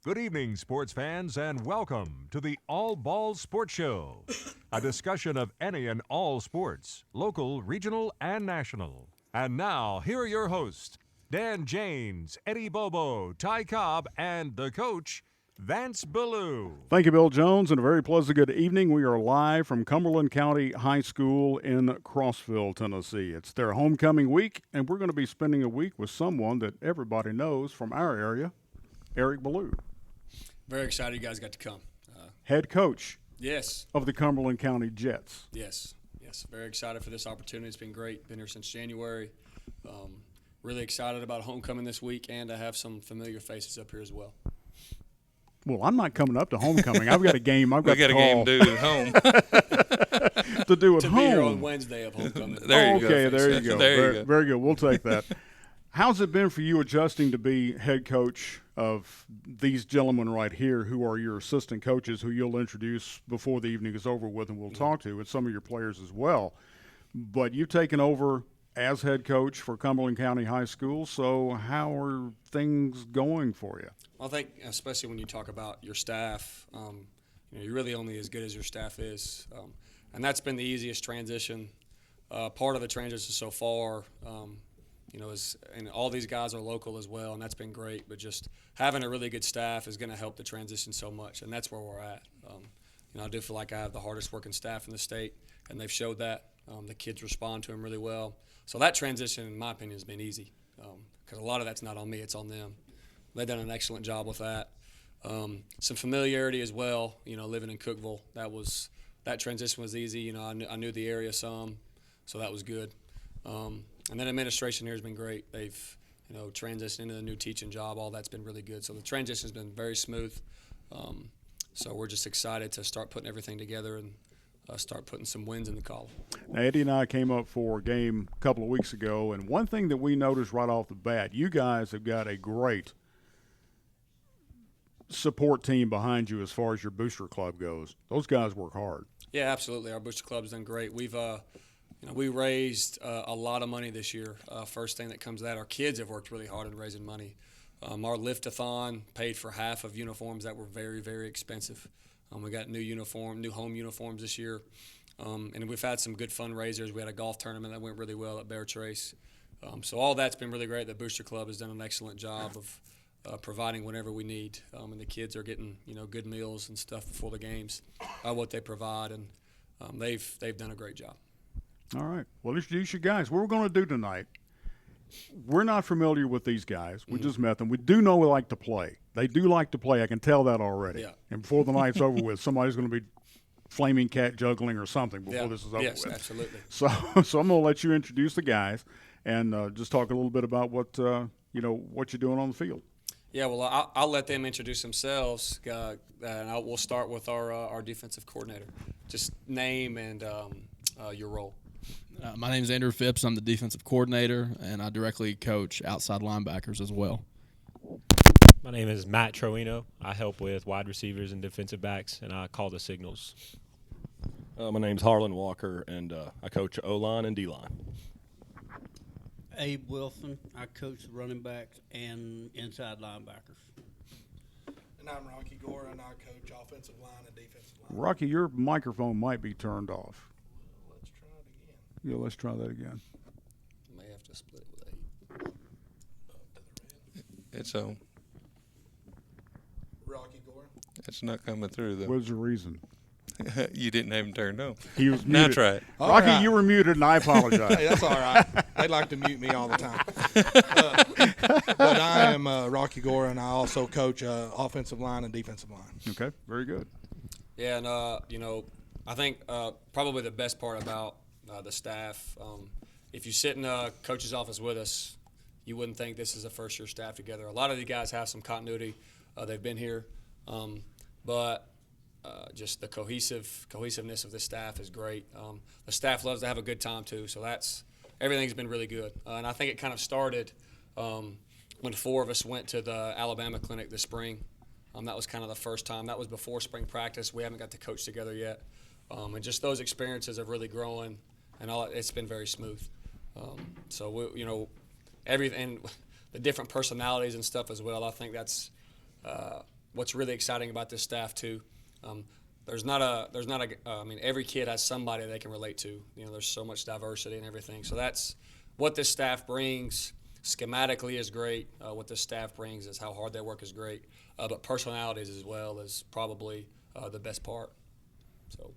Good evening, sports fans, and welcome to the All Balls Sports Show, a discussion of any and all sports, local, regional, and national. And now, here are your hosts, Dan James, Eddie Bobo, Ty Cobb, and the coach, Vance Belew. Thank you, Bill Jones, and a very pleasant good evening. We are live from Cumberland County High School in Crossville, Tennessee. It's their homecoming week, and we're going to be spending a week with someone that everybody knows from our area, Eric Belew. Very excited you guys got to come. Head coach Yes. of the Cumberland County Jets. Yes. Very excited for this opportunity. It's been great. Been here since January. Really excited about homecoming this week and to have some familiar faces up here as well. Well, I'm not coming up to homecoming. I've got a game. We got a game to do at home. to do at to home. be here on Wednesday of homecoming. There you go. There you go. Very good. We'll take that. How's it been for you adjusting to be head coach of these gentlemen right here who are your assistant coaches who you'll introduce before the evening is over with and we'll talk to, and some of your players as well. But you've taken over as head coach for Cumberland County High School, so how are things going for you? I think especially when you talk about your staff, you're really only as good as your staff is. And that's been the easiest transition. Part of the transition so far, and all these guys are local as well, and that's been great. But just having a really good staff is going to help the transition so much, and that's where we're at. I do feel like I have the hardest working staff in the state, and they've showed that. The kids respond to them really well. So that transition, in my opinion, has been easy because a lot of that's not on me, it's on them. They've done an excellent job with that. Some familiarity as well, living in Cookeville. That transition was easy. I knew the area some, so that was good. And then administration here has been great. They've, transitioned into the new teaching job. All that's been really good. So the transition has been very smooth. So we're just excited to start putting everything together and start putting some wins in the column. Now, Eddie and I came up for a game a couple of weeks ago, and one thing that we noticed right off the bat, you guys have got a great support team behind you as far as your booster club goes. Those guys work hard. Yeah, absolutely. Our booster club's done great. We raised a lot of money this year. First thing that comes to that, our kids have worked really hard in raising money. Our lift-a-thon paid for half of uniforms that were very, very expensive. We got new home uniforms this year. And we've had some good fundraisers. We had a golf tournament that went really well at Bear Trace. So all that's been really great. The Booster Club has done an excellent job of providing whatever we need. And the kids are getting, good meals and stuff before the games, what they provide. And they've done a great job. All right. Well, introduce you guys. What we're going to do tonight, we're not familiar with these guys. We just met them. We do know we like to play. They do like to play. I can tell that already. Yeah. And before the night's over with, somebody's going to be flaming cat juggling or something before this is over with. Yes, absolutely. So I'm going to let you introduce the guys and just talk a little bit about what you're doing on the field. Yeah, well, I'll let them introduce themselves, and we'll start with our defensive coordinator. Just name and your role. My name is Andrew Phipps. I'm the defensive coordinator, and I directly coach outside linebackers as well. My name is Matt Troino. I help with wide receivers and defensive backs, and I call the signals. My name's Harlan Walker, and I coach O-line and D-line. Abe Wilson. I coach the running backs and inside linebackers. And I'm Rocky Gore, and I coach offensive line and defensive line. Rocky, your microphone might be turned off. Let's try it again. Yeah, let's try that again. You may have to split it with 8. It's on. Rocky Gore. It's not coming through, though. What's the reason? You didn't have him turned on. He was Now muted. try it. Rocky, right. you were muted, and I apologize. Hey, that's all right. They like to mute me all the time. But I am Rocky Gore, and I also coach offensive line and defensive line. Okay, very good. Yeah, and I think probably the best part about the staff, if you sit in a coach's office with us, you wouldn't think this is a first-year staff together. A lot of the guys have some continuity. They've been here, but just the cohesiveness of the staff is great. The staff loves to have a good time too, so everything's been really good. And I think it kind of started when 4 of us went to the Alabama clinic this spring. That was kind of the first time. That was before spring practice. We haven't got to coach together yet, and just those experiences have really grown, and it's been very smooth. So everything, the different personalities and stuff as well. I think that's what's really exciting about this staff too. I mean, every kid has somebody they can relate to. You know, there's so much diversity and everything. So that's what this staff brings. Schematically is great. What this staff brings is how hard they work is great. But personalities as well is probably the best part. So.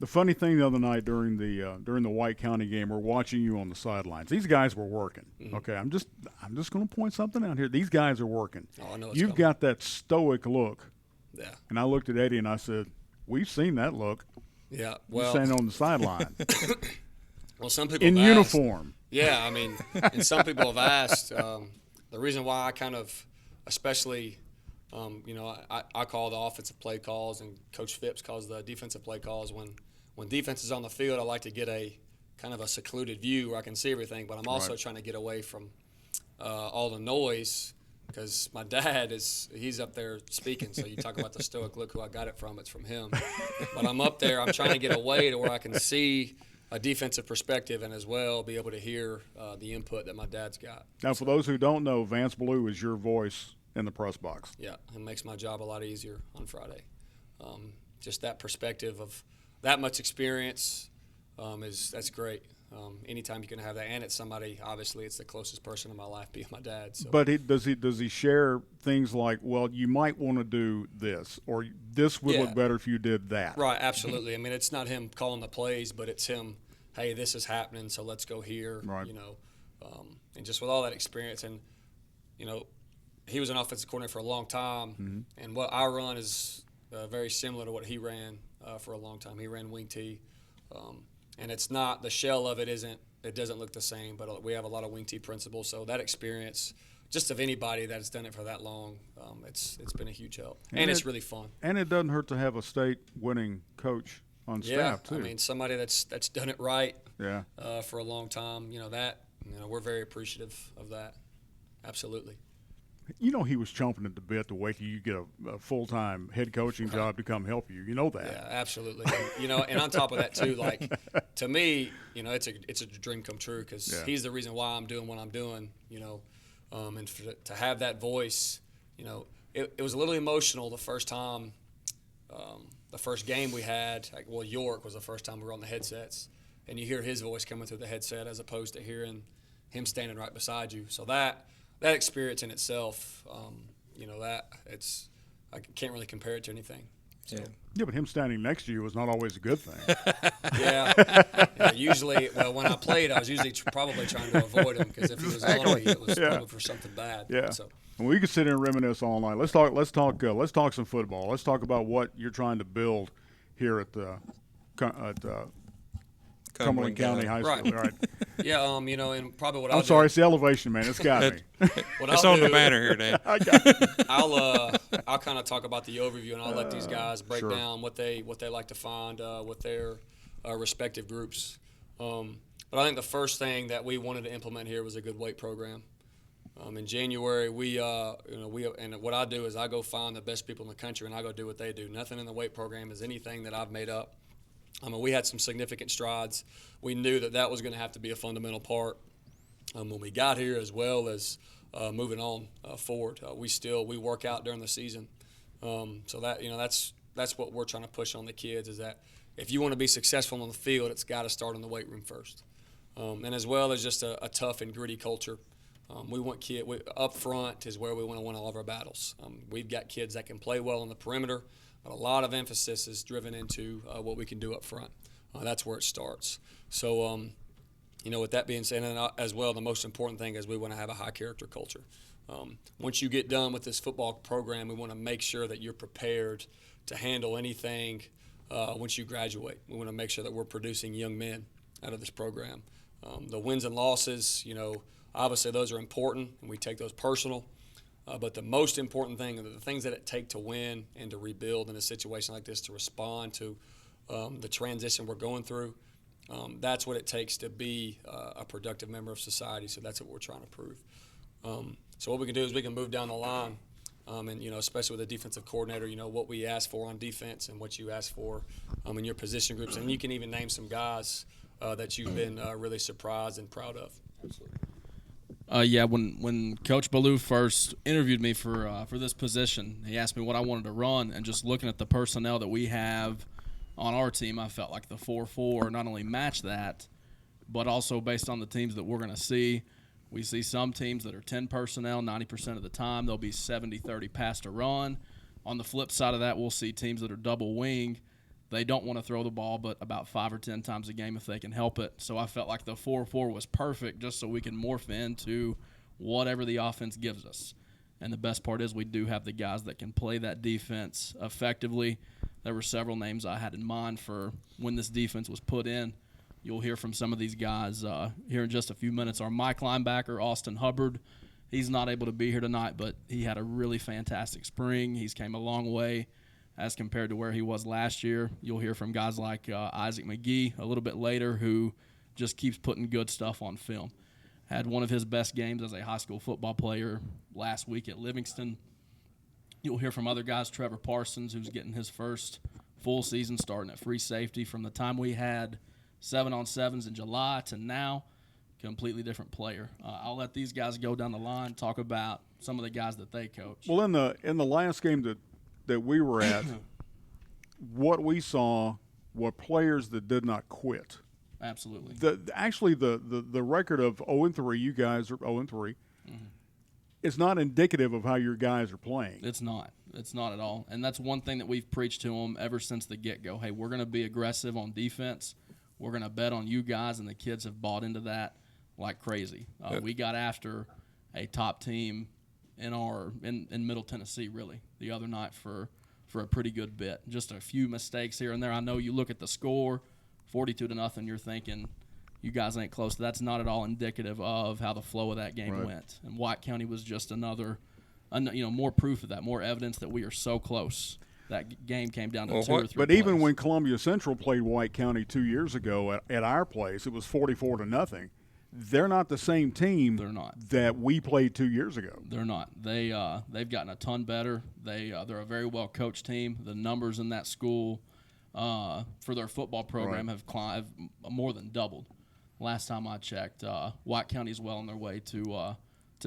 The funny thing the other night during the White County game, we're watching you on the sidelines. These guys were working. Mm-hmm. Okay, I'm just going to point something out here. These guys are working. Oh, I know You've got that stoic look. Yeah. And I looked at Eddie and I said, "We've seen that look." Yeah. Well, you're standing on the sideline. Well, some people in have uniform. Asked, yeah, I mean, and some people have asked. The reason why I kind of, especially, you know, I call the offensive play calls and Coach Phipps calls the defensive play calls. When defense is on the field, I like to get a kind of a secluded view where I can see everything, but I'm also trying to get away from all the noise. Because my dad he's up there speaking, so you talk about the stoic look, who I got it from, it's from him. But I'm up there, I'm trying to get away to where I can see a defensive perspective and as well be able to hear the input that my dad's got. Now, for those who don't know, Vance Belew is your voice in the press box. Yeah, it makes my job a lot easier on Friday. Just that perspective of that much experience that's great. Anytime you can have that, and it's somebody. Obviously, it's the closest person in my life, being my dad. So. But does he share things like, well, you might want to do this, or this would look better if you did that? Right, absolutely. I mean, it's not him calling the plays, but it's him. Hey, this is happening, so let's go here. Right. You know, and just with all that experience, and you know, he was an offensive coordinator for a long time, and what I run is very similar to what he ran for a long time. He ran wing T. And it's not, the shell of it doesn't look the same, but we have a lot of wing T principles. So that experience, just of anybody that's done it for that long, it's been a huge help. And it's really fun. And it doesn't hurt to have a state-winning coach on staff, too. I mean, somebody that's done it right Yeah. For a long time, we're very appreciative of that. Absolutely. You know, he was chomping at the bit to wait till you get a full-time head coaching job to come help you. You know that. Yeah, absolutely. And on top of that too, like, to me, it's a dream come true because he's the reason why I'm doing what I'm doing. And to have that voice, it was a little emotional the first time, the first game we had. York was the first time we were on the headsets, and you hear his voice coming through the headset as opposed to hearing him standing right beside you. So that experience in itself, I can't really compare it to anything. So. Yeah, but him standing next to you was not always a good thing. Usually, when I played, I was usually probably trying to avoid him because if he was on me, it was probably for something bad. Yeah. So. Well, we could sit here and reminisce all night. Let's talk some football. Let's talk about what you're trying to build here at Cumberland County High School. Right. Right. Yeah, and probably what I'm sorry, it's the elevation, man. It's got me. It's on the banner here, Dan. I got it. I'll kind of talk about the overview, and I'll let these guys break down what they like to find with their respective groups. But I think the first thing that we wanted to implement here was a good weight program. In January, and what I do is I go find the best people in the country, and I go do what they do. Nothing in the weight program is anything that I've made up. We had some significant strides. We knew that was going to have to be a fundamental part when we got here, as well as moving on forward. We work out during the season, so that's what we're trying to push on the kids, is that if you want to be successful on the field, it's got to start in the weight room first, and as well as just a tough and gritty culture. We want up front is where we want to win all of our battles. We've got kids that can play well on the perimeter, but a lot of emphasis is driven into what we can do up front. That's where it starts. So, with that being said, and as well, the most important thing is we want to have a high character culture. Once you get done with this football program, we want to make sure that you're prepared to handle anything once you graduate. We want to make sure that we're producing young men out of this program. The wins and losses, obviously those are important, and we take those personal. But the most important thing, and the things that it takes to win and to rebuild in a situation like this, to respond to the transition we're going through, that's what it takes to be a productive member of society. So that's what we're trying to prove. So what we can do is we can move down the line, and especially with a defensive coordinator, what we ask for on defense and what you ask for in your position groups, and you can even name some guys that you've been really surprised and proud of. Absolutely. Yeah, when Coach Belew first interviewed me for this position, he asked me what I wanted to run, and just looking at the personnel that we have on our team, I felt like the 4-4 not only matched that, but also based on the teams that we're going to see. We see some teams that are 10 personnel 90% of the time. They'll be 70-30 pass to run. On the flip side of that, we'll see teams that are double wing. They don't want to throw the ball but about 5 or 10 times a game if they can help it. So I felt like the 4-4 was perfect just so we can morph into whatever the offense gives us. And the best part is we do have the guys that can play that defense effectively. There were several names I had in mind for when this defense was put in. You'll hear from some of these guys here in just a few minutes. Our Mike linebacker, Austin Hubbard, he's not able to be here tonight, but he had a really fantastic spring. He's came a long way as compared to where he was last year. You'll hear from guys like Isaac McGee a little bit later, who just keeps putting good stuff on film. Had one of his best games as a high school football player last week at Livingston. You'll hear from other guys, Trevor Parsons, who's getting his first full season starting at free safety. From the time we had 7-on-7s in July to now, completely different player. I'll let these guys go down the line, talk about some of the guys that they coach. Well, in the last game that we were at, what we saw were players that did not quit. Absolutely. The record of 0-3, you guys are 0-3. It's not indicative of how your guys are playing. It's not. It's not at all. And that's one thing that we've preached to them ever since the get-go. Hey, we're going to be aggressive on defense. We're going to bet on you guys, and the kids have bought into that like crazy. We got after a top team in Middle Tennessee, really, the other night for a pretty good bit. Just a few mistakes here and there. I know you look at the score, 42-0, you're thinking you guys ain't close. That's not at all indicative of how the flow of that game went. And White County was just more proof of that, more evidence that we are so close. That game came down to 2 or 3 But plays. even when Columbia Central played White County 2 years ago at our place, it was 44-0. They're not the same team. They're not. That we played 2 years ago. They're not. They've gotten a ton better. They're a very well coached team. The numbers in that school for their football program have more than doubled. Last time I checked, White County's well on their way to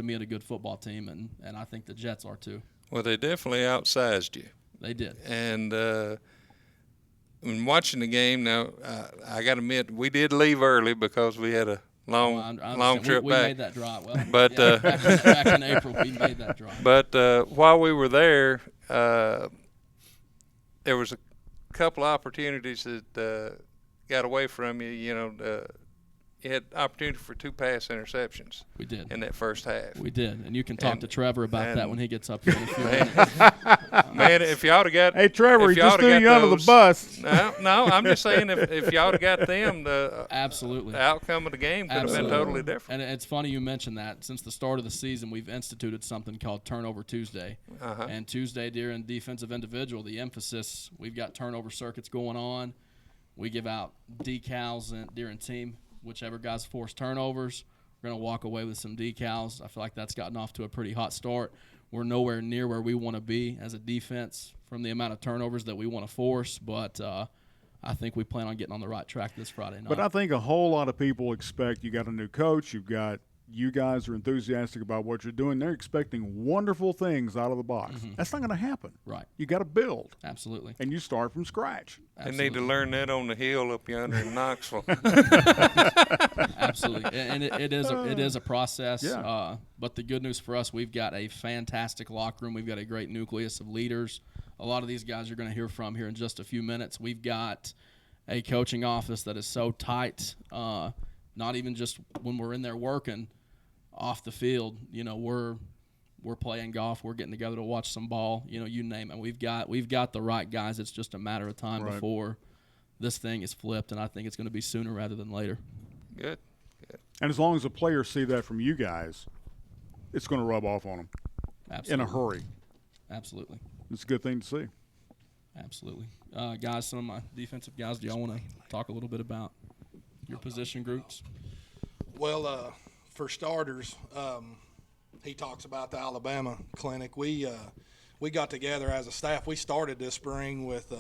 being a good football team, and I think the Jets are too. Well, they definitely outsized you. They did. And when watching the game, now I got to admit we did leave early because we had a long trip we back. We made that drive. Well, but back in April, we made that drive. But while we were there, there was a couple opportunities that got away from you. You had opportunity for 2 pass interceptions. We did. In that first half. We did. And you can talk to Trevor about that when he gets up here in a few minutes. Man, if y'all would have got – Hey, Trevor, he just threw you under the bus. No, I'm just saying if y'all would have got them, the outcome of the game could have been totally different. And it's funny you mentioned that. Since the start of the season, we've instituted something called Turnover Tuesday. And Tuesday during defensive individual, the emphasis, we've got turnover circuits going on. We give out decals during team. Whichever guys force turnovers, we're going to walk away with some decals. I feel like that's gotten off to a pretty hot start. We're nowhere near where we want to be as a defense from the amount of turnovers that we want to force, but I think we plan on getting on the right track this Friday night. But I think a whole lot of people expect you got a new coach, you guys are enthusiastic about what you're doing. They're expecting wonderful things out of the box. That's not going to happen. Right. You got to build. Absolutely. And you start from scratch. They need to learn that on the hill up yonder in Knoxville. Absolutely. And it is a process. Yeah. But the good news for us, we've got a fantastic locker room. We've got a great nucleus of leaders. A lot of these guys you're going to hear from here in just a few minutes. We've got a coaching office that is so tight, not even just when we're in there working off the field. We're playing golf, we're getting together to watch some ball, you name it. We've got the right guys. It's just a matter of time before this thing is flipped, and I think it's going to be sooner rather than later. Good. And as long as the players see that from you guys, it's going to rub off on them. Absolutely. In a hurry. Absolutely. It's a good thing to see. Absolutely. Guys, some of my defensive guys, do y'all want to talk a little bit about your position groups? Well, for starters, he talks about the Alabama clinic. We got together as a staff. We started this spring with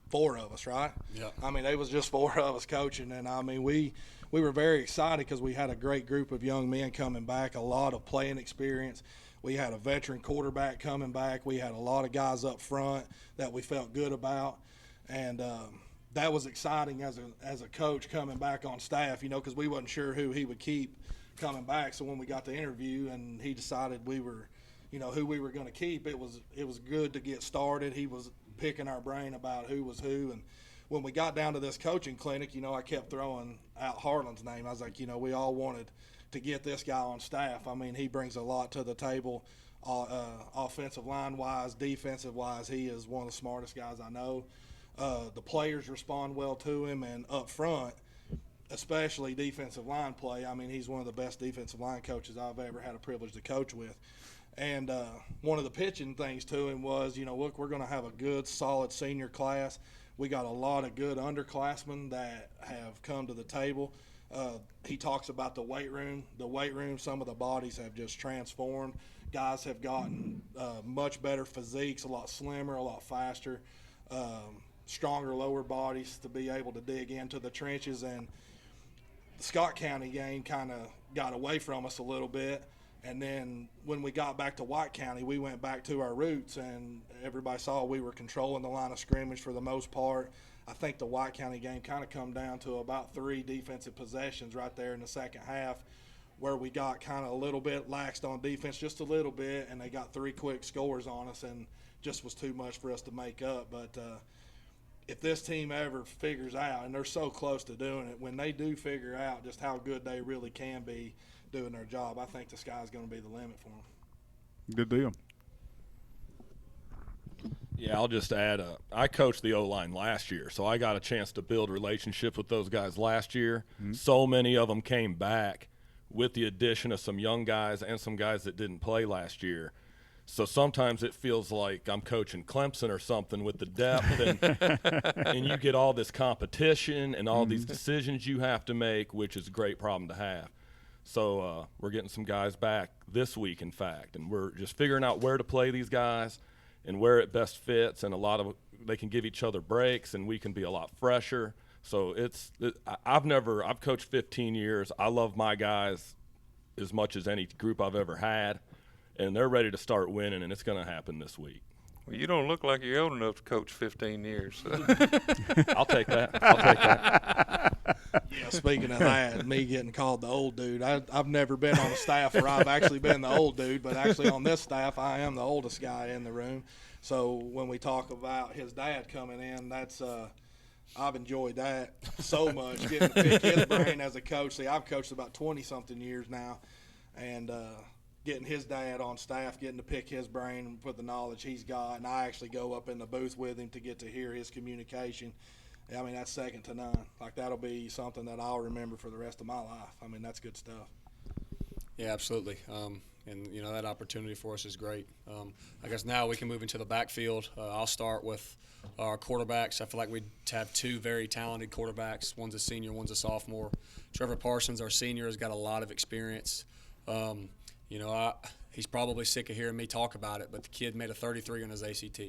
4 of us, right? Yeah. I mean, it was just 4 of us coaching, and I mean, we we were very excited because we had a great group of young men coming back, a lot of playing experience. We had a veteran quarterback coming back. We had a lot of guys up front that we felt good about, and that was exciting as a coach coming back on staff, you know, because we wasn't sure who he would keep coming back. So when we got the interview and he decided we were, you know, who we were going to keep, it was good to get started. He was picking our brain about who was who, and when we got down to this coaching clinic, you know, I kept throwing out Harlan's name. I was like, you know, we all wanted to get this guy on staff. I mean, he brings a lot to the table, offensive line-wise, defensive-wise. He is one of the smartest guys I know. The players respond well to him, and up front, especially defensive line play, I mean, he's one of the best defensive line coaches I've ever had a privilege to coach with. And one of the pitching things to him was, you know, look, we're going to have a good, solid senior class. We got a lot of good underclassmen that have come to the table. He talks about the weight room. The weight room, some of the bodies have just transformed. Guys have gotten much better physiques, a lot slimmer, a lot faster, stronger lower bodies to be able to dig into the trenches. And the Scott County game kind of got away from us a little bit. And then when we got back to White County, we went back to our roots, and everybody saw we were controlling the line of scrimmage for the most part. I think the White County game kind of come down to about 3 defensive possessions right there in the second half, where we got kind of a little bit laxed on defense, just a little bit, and they got 3 quick scores on us, and just was too much for us to make up. But if this team ever figures out, and they're so close to doing it, when they do figure out just how good they really can be doing their job, I think the sky's going to be the limit for them. Good deal. Yeah, I'll just add, I coached the O-line last year, so I got a chance to build relationships with those guys last year. Mm-hmm. So many of them came back with the addition of some young guys and some guys that didn't play last year. So sometimes it feels like I'm coaching Clemson or something with the depth, and you get all this competition and all these decisions you have to make, which is a great problem to have. So we're getting some guys back this week, in fact, and we're just figuring out where to play these guys and where it best fits, and they can give each other breaks, and we can be a lot fresher. So I've coached 15 years. I love my guys as much as any group I've ever had, and they're ready to start winning, and it's going to happen this week. Well, you don't look like you're old enough to coach 15 years. So. I'll take that. Yeah, speaking of that, me getting called the old dude, I've never been on a staff where I've actually been the old dude, but actually on this staff, I am the oldest guy in the room. So when we talk about his dad coming in, that's I've enjoyed that so much, getting to pick his brain as a coach. See, I've coached about 20-something years now, and getting his dad on staff, getting to pick his brain with the knowledge he's got, and I actually go up in the booth with him to get to hear his communication. I mean, that's second to none. Like, that'll be something that I'll remember for the rest of my life. I mean, that's good stuff. Yeah, absolutely. And, you know, that opportunity for us is great. I guess now we can move into the backfield. I'll start with our quarterbacks. I feel like we have 2 very talented quarterbacks. One's a senior, one's a sophomore. Trevor Parsons, our senior, has got a lot of experience. You know, he's probably sick of hearing me talk about it, but the kid made a 33 on his ACT.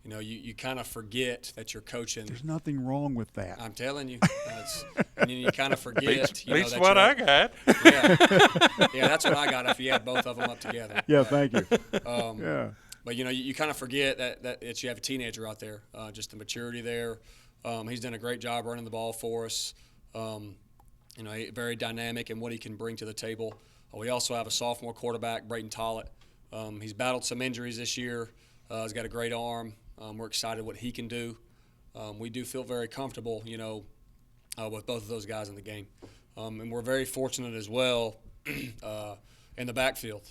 You know, you kind of forget that you're coaching. There's nothing wrong with that. I'm telling you. And you kind of forget. Beats what I got. Yeah, that's what I got if you had both of them up together. Yeah, thank you. Yeah. But, you know, you kind of forget that you have a teenager out there, just the maturity there. He's done a great job running the ball for us. You know, very dynamic in what he can bring to the table. We also have a sophomore quarterback, Brayton Tollett. He's battled some injuries this year. He's got a great arm. We're excited what he can do. We do feel very comfortable, you know, with both of those guys in the game. And we're very fortunate as well in the backfield.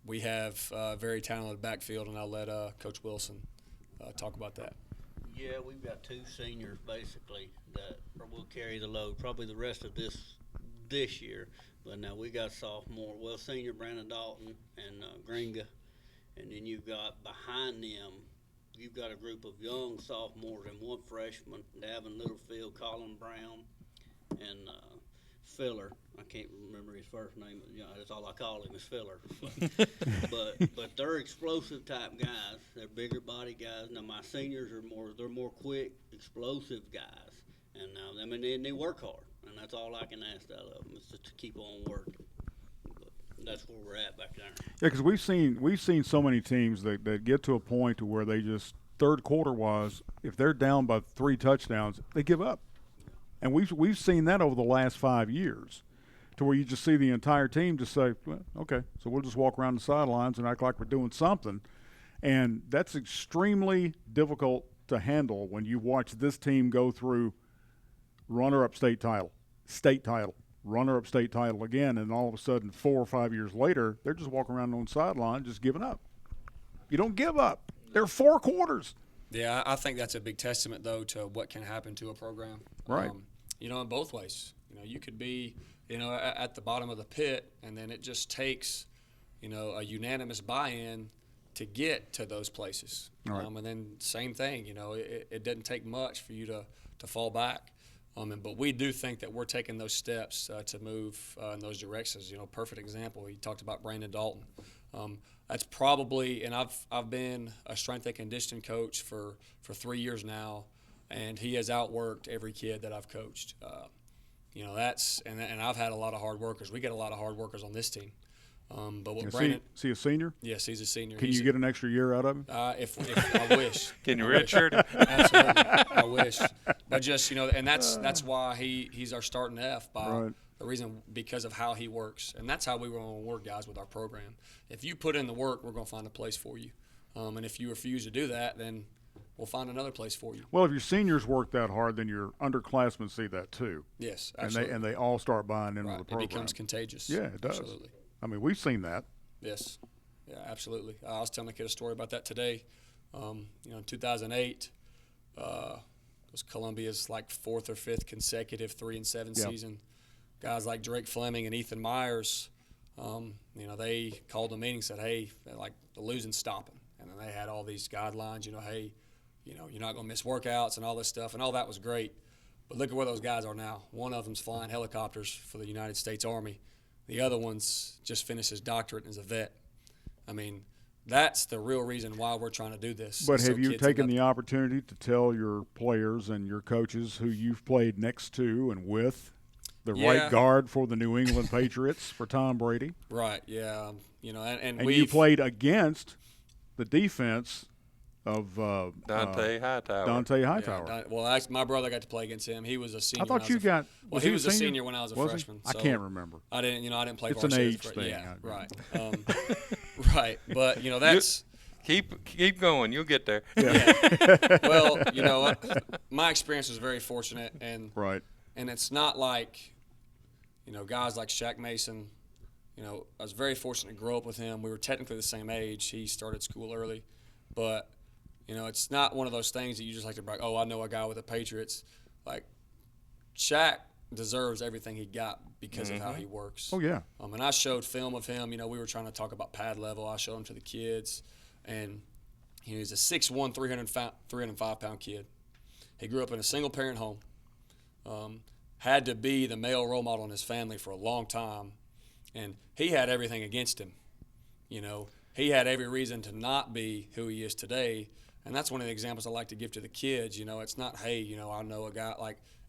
We have a very talented backfield, and I'll let Coach Wilson talk about that. Yeah, we've got 2 seniors basically that will carry the load probably the rest of this year. But now we got sophomore, senior Brandon Dalton and Gringa. And then you've got behind them, you've got a group of young sophomores and 1 freshman, Davin Littlefield, Colin Brown, and Filler. I can't remember his first name. You know, that's all I call him is Filler. But they're explosive type guys. They're bigger body guys. Now my seniors are more quick, explosive guys. And I mean, they work hard. and that's all I can ask out of them is just to keep on working. But that's where we're at back there. Yeah, because we've seen so many teams that get to a point to where they just third quarter wise, if they're down by 3 touchdowns, they give up, and we've seen that over the last 5 years, to where you just see the entire team just say, well, okay, so we'll just walk around the sidelines and act like we're doing something, and that's extremely difficult to handle when you watch this team go through runner-up state title, runner-up state title again, and all of a sudden 4 or 5 years later, they're just walking around on the sideline just giving up. You don't give up. They're 4 quarters. Yeah, I think that's a big testament, though, to what can happen to a program. Right. In both ways. You could be, at the bottom of the pit, and then it just takes, a unanimous buy-in to get to those places. Right. And then same thing, it doesn't take much for you to fall back. But we do think that we're taking those steps to move in those directions. Perfect example, you talked about Brandon Dalton. That's probably, and I've been a strength and conditioning coach for 3 years now, and he has outworked every kid that I've coached. And I've had a lot of hard workers. We get a lot of hard workers on this team. But what Brandon, is he a senior? Yes, he's a senior. Can you get an extra year out of him? If I wish. Can you redshirt him? Absolutely, I wish. But just and that's why he's our starting F by Right. the reason, because of how he works, and that's how we want to work, guys, with our program. If you put in the work, we're going to find a place for you. And if you refuse to do that, then we'll find another place for you. Well, if your seniors work that hard, then your underclassmen see that too. Yes, absolutely. And they all start buying into right. the program. It becomes contagious. Yeah, it does. Absolutely. I mean, we've seen that. Yes. Yeah, absolutely. I was telling a kid a story about that today. In 2008, it was Columbia's 4th or 5th consecutive 3-7 season. Guys like Drake Fleming and Ethan Myers, they called a meeting and said, hey, the losing's stopping. And then they had all these guidelines, hey, you're not going to miss workouts and all this stuff. And all that was great. But look at where those guys are now. One of them's flying helicopters for the United States Army. The other one's just finished his doctorate and is a vet. I mean, that's the real reason why we're trying to do this. But have you taken the opportunity to tell your players and your coaches who you've played next to and with, the right guard for the New England Patriots for Tom Brady? Right, yeah. And you played against the defense of Dante Hightower. Yeah, my brother got to play against him. He was a senior. I thought you got. Well, he was a senior when I was a freshman. I can't remember. I didn't play. It's an age thing. Yeah, right. Right, but that's. Keep going. You'll get there. Yeah. Well, my experience was very fortunate, and right. And it's not like, guys like Shaq Mason. I was very fortunate to grow up with him. We were technically the same age. He started school early, but. It's not one of those things that you just like to brag, oh, I know a guy with the Patriots. Shaq deserves everything he got because of how he works. Oh, yeah. And I showed film of him. We were trying to talk about pad level. I showed him to the kids. And he's a 6'1", 305-pound kid. He grew up in a single-parent home. Had to be the male role model in his family for a long time. And he had everything against him. He had every reason to not be who he is today. And that's one of the examples I like to give to the kids. It's not, hey, I know a guy.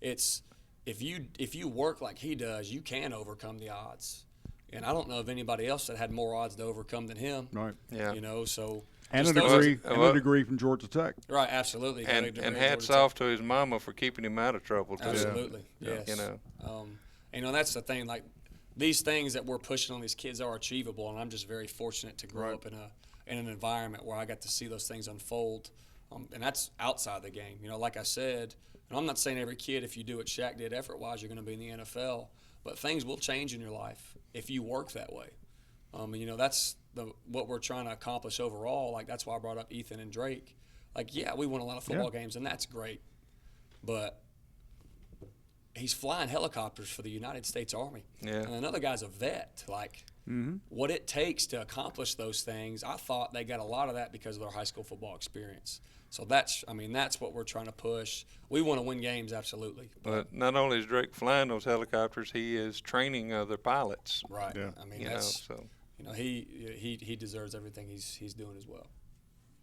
It's if you work like he does, you can overcome the odds. And I don't know of anybody else that had more odds to overcome than him. Right. Yeah. So. And a degree from Georgia Tech. Right, absolutely. And hats off to his mama for keeping him out of trouble too. Absolutely. Yeah. Yes. That's the thing. These things that we're pushing on these kids are achievable, and I'm just very fortunate to grow up in an environment where I got to see those things unfold, and that's outside the game. Like I said, and I'm not saying every kid, if you do what Shaq did effort-wise, you're going to be in the NFL, but things will change in your life if you work that way. That's what we're trying to accomplish overall. That's why I brought up Ethan and Drake. We won a lot of football games, and that's great, but he's flying helicopters for the United States Army. Yeah. And another guy's a vet. What it takes to accomplish those things, I thought they got a lot of that because of their high school football experience. So that's what we're trying to push. We want to win games, absolutely. But not only is Drake flying those helicopters, he is training other pilots. Right. Yeah. He deserves everything he's doing as well.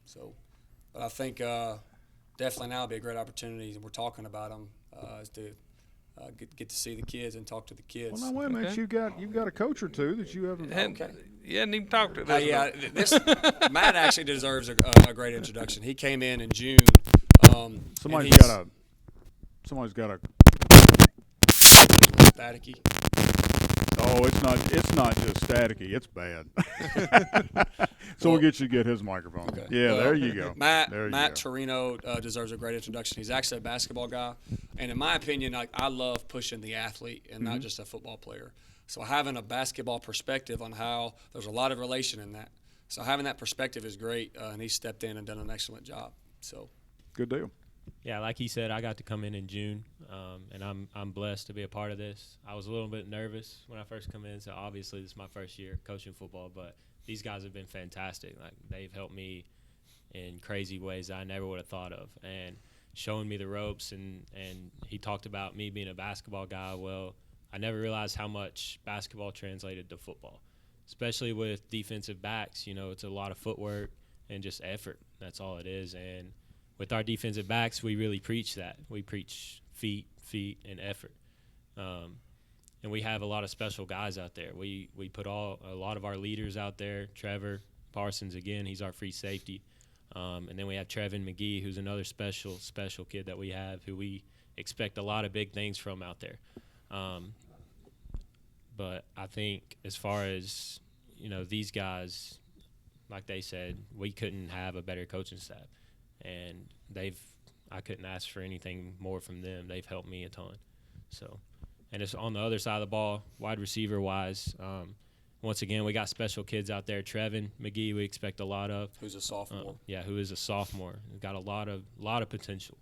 So, but I think definitely now would be a great opportunity, and we're talking about him, is to get to see the kids and talk to the kids. Well, now, wait a minute. You've got a coach or two that you haven't. You hadn't even talked to this. Yeah, Matt actually deserves a great introduction. He came in June. Somebody's got a staticky. Oh, it's not just staticky. It's bad. So we'll get you to get his microphone. Okay. Yeah, there you go. Matt Torino deserves a great introduction. He's actually a basketball guy, and in my opinion, I love pushing the athlete and not just a football player. So having a basketball perspective on how there's a lot of relation in that. So having that perspective is great, and he stepped in and done an excellent job. So good deal. Yeah, like he said, I got to come in June, and I'm blessed to be a part of this. I was a little bit nervous when I first come in, so obviously this is my first year coaching football, but these guys have been fantastic. Like, they've helped me in crazy ways that I never would have thought of, and showing me the ropes. And he talked about me being a basketball guy. Well, I never realized how much basketball translated to football, especially with defensive backs. You know, it's a lot of footwork and just effort. That's all it is. And with our defensive backs, we really preach that. We preach feet, and effort. And we have a lot of special guys out there. We put a lot of our leaders out there. Trevor Parsons, again, he's our free safety. And then we have Trevin McGee, who's another special kid that we have, who we expect a lot of big things from out there. But I think as far as, you know, these guys, like they said, we couldn't have a better coaching staff. And I couldn't ask for anything more from them. They've helped me a ton. So, and it's on the other side of the ball, wide receiver wise. Once again, we got special kids out there. Trevin McGee, we expect a lot of. Who's a sophomore? Who is a sophomore. Got a lot of potential.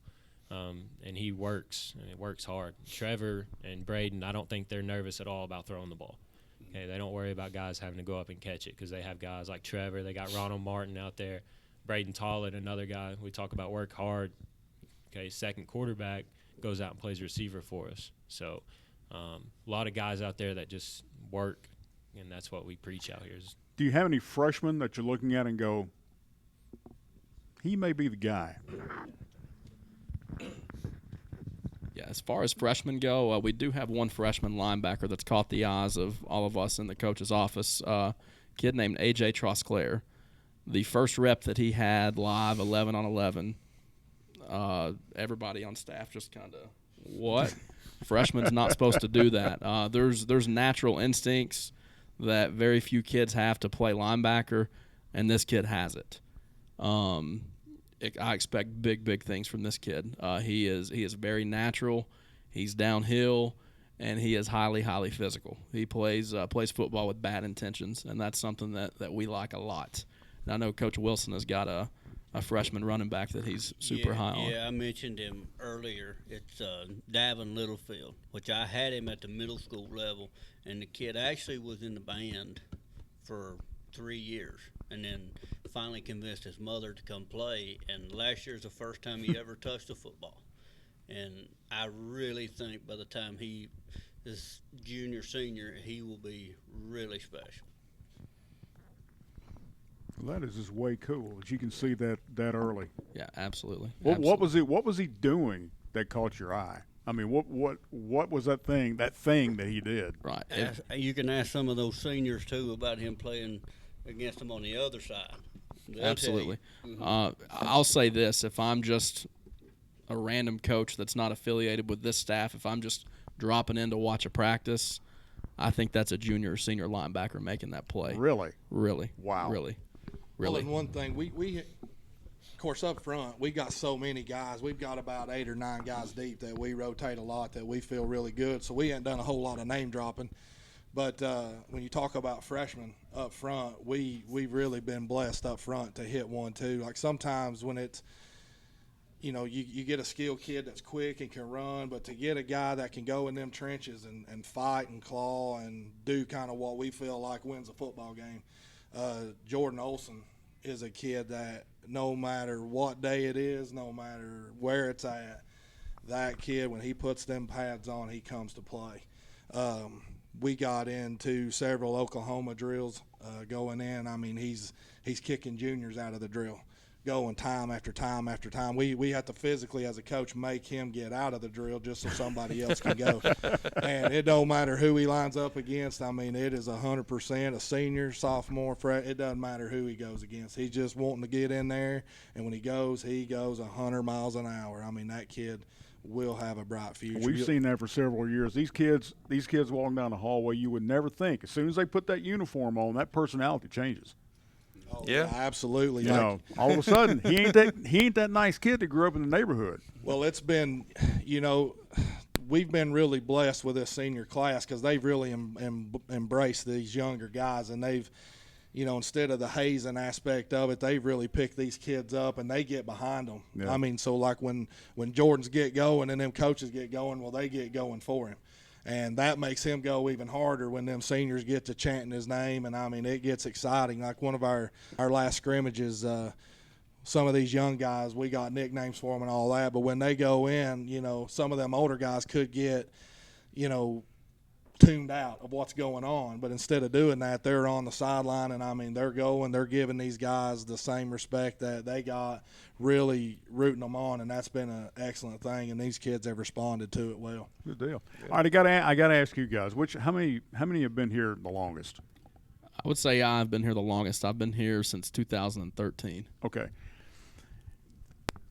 And he works, and it works hard. Trevor and Braden, I don't think they're nervous at all about throwing the ball. Okay, they don't worry about guys having to go up and catch it because they have guys like Trevor. They got Ronald Martin out there. Braden Tollett, another guy. We talk about work hard. Okay, second quarterback goes out and plays receiver for us. So a lot of guys out there that just work, and that's what we preach out here. Do you have any freshmen that you're looking at and go, he may be the guy? Yeah, as far as freshmen go, we do have one freshman linebacker that's caught the eyes of all of us in the coach's office, kid named A.J. Trosclair. The first rep that he had live, 11 on 11, everybody on staff just kind of, what? Freshman's not supposed to do that. There's natural instincts that very few kids have to play linebacker, and this kid has it. I expect big things from this kid. He is very natural. He's downhill, and he is highly physical. He plays football with bad intentions, and that's something that we like a lot. And I know Coach Wilson has got a freshman running back that he's super high on. Yeah, I mentioned him earlier. It's Davin Littlefield, which I had him at the middle school level, and the kid actually was in the band for 3 years, and then finally convinced his mother to come play, and last year's the first time he ever touched a football. And I really think by the time he is junior, senior, he will be really special. Well, that is just way cool that you can see that early. Yeah, absolutely. What was he doing that caught your eye? I mean, what was that thing that he did? Right. You can ask some of those seniors too about him playing against them on the other side. Absolutely. I'll say this: if I'm just a random coach that's not affiliated with this staff, if I'm just dropping in to watch a practice, I think that's a junior or senior linebacker making that play. Really? Wow. Really. Well, and one thing, we of course, up front, we got so many guys. We've got about 8 or 9 guys deep that we rotate a lot that we feel really good. So we ain't done a whole lot of name dropping. But when you talk about freshmen up front, we've really been blessed up front to hit 1-2. Like sometimes when it's, you know, you get a skilled kid that's quick and can run, but to get a guy that can go in them trenches and fight and claw and do kind of what we feel like wins a football game. Jordan Olson is a kid that no matter what day it is, no matter where it's at, that kid, when he puts them pads on, he comes to play. We got into several Oklahoma drills going in. I mean, he's kicking juniors out of the drill going time after time after time. We have to physically, as a coach, make him get out of the drill just so somebody else can go. And it don't matter who he lines up against. I mean, it is 100% a senior, sophomore, it doesn't matter who he goes against. He's just wanting to get in there, and when he goes 100 miles an hour. I mean, that kid will have a bright future. We've seen that for several years. These kids walking down the hallway, you would never think. As soon as they put that uniform on, that personality changes. Oh, yeah, absolutely. You know, all of a sudden, he ain't that nice kid that grew up in the neighborhood. Well, it's been, we've been really blessed with this senior class because they've really embraced these younger guys, and they've, instead of the hazing aspect of it, they've really picked these kids up and they get behind them. Yeah. I mean, so like when Jordans get going and them coaches get going, well, they get going for him. And that makes him go even harder when them seniors get to chanting his name. And, I mean, it gets exciting. Like one of our last scrimmages, some of these young guys, we got nicknames for them and all that. But when they go in, some of them older guys could get, tuned out of what's going on. But instead of doing that, they're on the sideline. And, I mean, they're giving these guys the same respect that they got, really rooting them on, and that's been an excellent thing, and these kids have responded to it well. Good deal. Yeah. All right, I got to ask you guys, how many have been here the longest? I would say I've been here the longest. I've been here since 2013. Okay.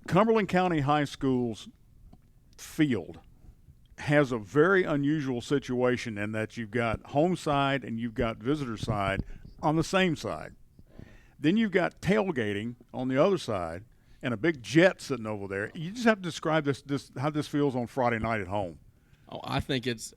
Cumberland County High School's field has a very unusual situation in that you've got home side and you've got visitor side on the same side. Then you've got tailgating on the other side and a big jet sitting over there. You just have to describe this how this feels on Friday night at home. Oh, I think it's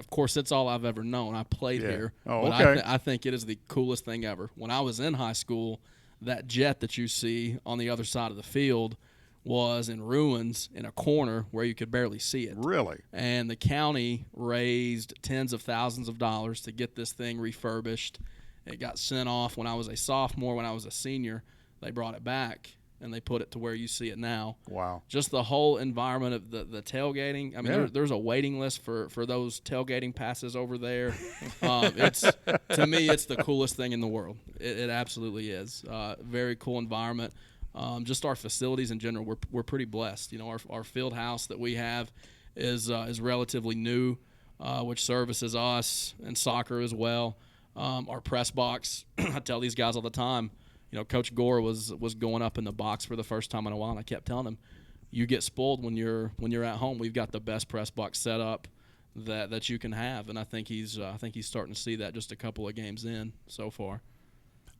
all I've ever known. I played here. Oh, but okay. I think it is the coolest thing ever. When I was in high school, that jet that you see on the other side of the field was in ruins in a corner where you could barely see it. Really? And the county raised tens of thousands of dollars to get this thing refurbished. It got sent off when I was a sophomore. When I was a senior, they brought it back, and they put it to where you see it now. Wow. Just the whole environment of the tailgating. I mean, there's a waiting list for those tailgating passes over there. To me, it's the coolest thing in the world. It absolutely is. Very cool environment. Just our facilities in general, we're pretty blessed. Our field house that we have is relatively new, which services us and soccer as well. Our press box, I tell these guys all the time, Coach Gore was going up in the box for the first time in a while, and I kept telling him, you get spoiled when you're at home. We've got the best press box set up that you can have, and I think he's starting to see that just a couple of games in so far.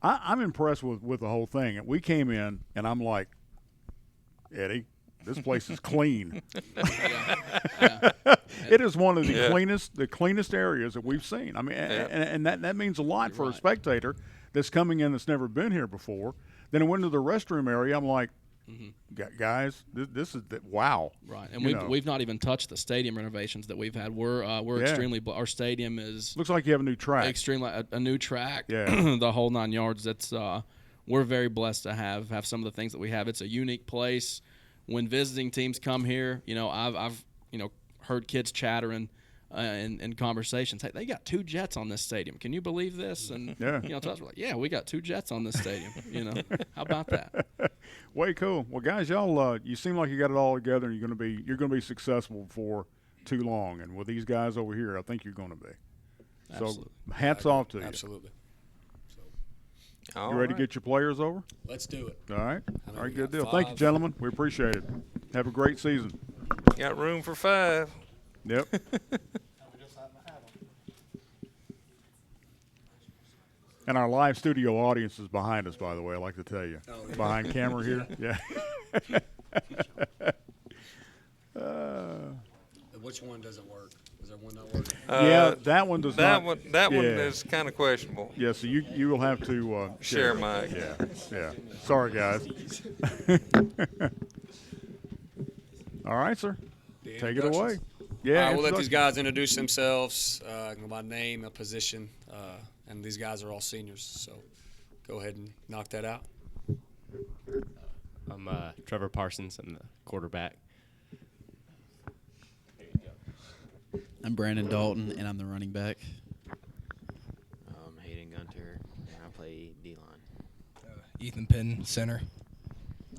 I'm impressed with the whole thing. We came in, and I'm like, Eddie, this place is clean. Yeah. It is one of the cleanest areas that we've seen. I mean, and that means a lot for a spectator that's coming in that's never been here before. Then I went to the restroom area. I'm like, guys, this is wow. Right, and we've not even touched the stadium renovations that we've had. We're extremely. Our stadium looks like you have a new track. Extremely a new track. Yeah, the whole 9 yards. That's we're very blessed to have some of the things that we have. It's a unique place. When visiting teams come here, I've heard kids chattering in conversations. Hey, they got 2 jets on this stadium. Can you believe this? And to us, we're like, yeah, we got 2 jets on this stadium. How about that? Way cool. Well, guys, y'all, you seem like you got it all together, and you're gonna be successable for too long. And with these guys over here, I think you're going to be. Absolutely. So, hats off to you. Absolutely. You ready to get your players over? Let's do it. All right. All right, good deal. Thank you, gentlemen. We appreciate it. Have a great season. Got room for 5. Yep. And our live studio audience is behind us, by the way, I'd like to tell you. Behind camera here. Yeah. Which one doesn't work? Is there one not working? Yeah, that one does not. That one is kind of questionable. Yeah, so you will have to share mic. Yeah. Sorry, guys. All right, sir. Take it away. Yeah. We'll let these guys introduce themselves, by name, a position, and these guys are all seniors. So go ahead and knock that out. I'm Trevor Parsons. I'm the quarterback. I'm Brandon Dalton, and I'm the running back. Hayden Gunter, and I play D-line. Ethan Penn, center.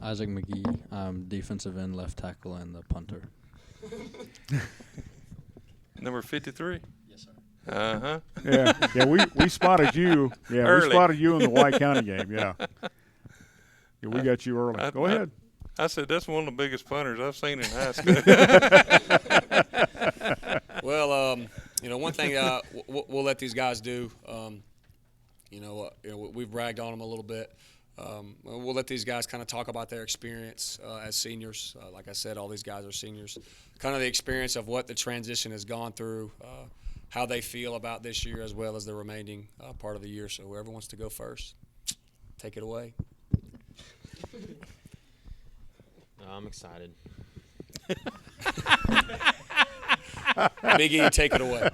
Isaac McGee. I'm defensive end, left tackle, and the punter. Number 53. Yes, sir. Uh-huh. Yeah, we spotted you. Yeah, Early. we spotted you in the White County game, yeah. Yeah, we got you early. Go ahead. I said that's one of the biggest punters I've seen in high school. Well, one thing we'll let these guys do, we've bragged on them a little bit. We'll let these guys kind of talk about their experience as seniors. Like I said, all these guys are seniors. Kind of the experience of what the transition has gone through, how they feel about this year as well as the remaining part of the year. So whoever wants to go first, take it away. I'm excited. Big E, take it away.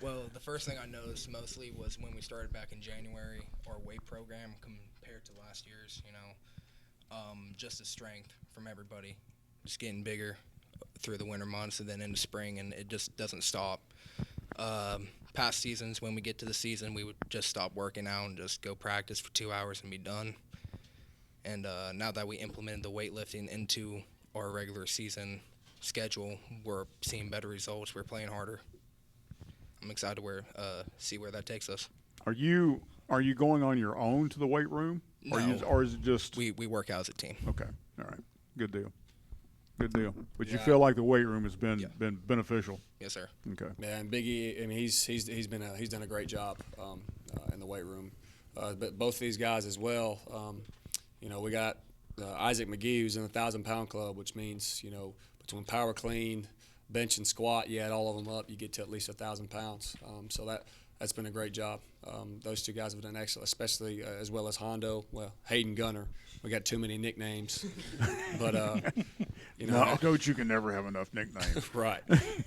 Well, the first thing I noticed mostly was when we started back in January, our weight program compared to last year's, just the strength from everybody, just getting bigger through the winter months and then into spring, and it just doesn't stop. Past seasons, when we get to the season, we would just stop working out and just go practice for 2 hours and be done. And now that we implemented the weightlifting into our regular season schedule, we're seeing better results. We're playing harder. I'm excited to see where that takes us. Are you going on your own to the weight room? No. Or is it just we work out as a team. Okay. All right. Good deal. But you feel like the weight room has been beneficial? Yes, sir. Okay. Yeah, and Big E, I mean, he's done a great job in the weight room. But both of these guys as well. We got Isaac McGee, who's in the 1,000-pound club, which means between power clean, bench, and squat, you add all of them up, you get to at least 1,000 pounds. So that's been a great job. Those two guys have done excellent, especially as well as Hondo. Well, Hayden Gunner. We got too many nicknames, but no, Coach, you can never have enough nicknames. Right.